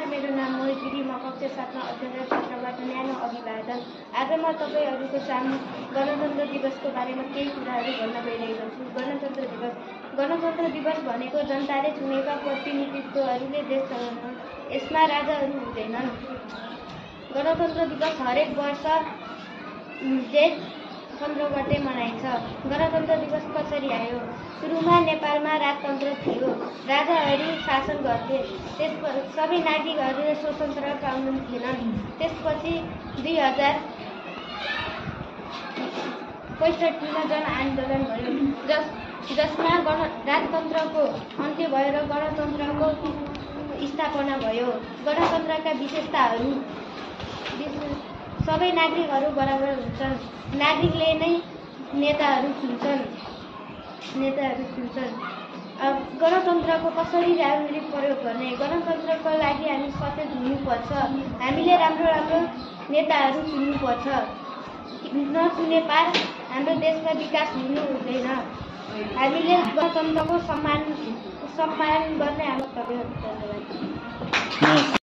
नमस्कार, मेरो नाम मोहित गिरी, म कक्षा 7 मा अध्ययन क्षेत्रबाट न्यानो अभिवादन। आज म तपाईहरुको सामु गणतन्त्र दिवसको बारेमा केही कुराहरू भन्न गइरहेको छु। गणतन्त्र दिवस भनेको जनताले चुनेका प्रतिनिधित्वहरूले देश चलाउनु। यसमा राजाहरू हुँदैनन्। गणतन्त्र दिवस हरेक वर्ष जेठ 15 गते मनाइन्छ। गणतन्त्र दिवस कसरी आयो? सुरुमा नेपालमा राजतन्त्र थियो। राजाहरू शासन गर्थे। त्यसपछि सबै नागरिकहरूले स्वतन्त्र पाउनुहुन्थेनन्। त्यसपछि 2065 मा जनआन्दोलन भयो, जसमा राजतन्त्रको अन्त्य भयो र गणतन्त्रको स्थापना भयो। गणतन्त्रका विशेषताहरू: सबै नागरिकहरू बराबर हुन्छन्। नागरिकले नै नेताहरू चुन्छन्। गणतन्त्रको कसरी राम्ररी प्रयोग गर्ने? गणतन्त्रको लागि हामी सचेत हुनुपर्छ। हामीले राम्रो नेताहरू चुन्नुपर्छ। नचुने पार हाम्रो देशमा विकास हुनु हुँदैन। हामीले गणतन्त्रको सम्मान गर्ने हाम्रो कर्तव्य हो।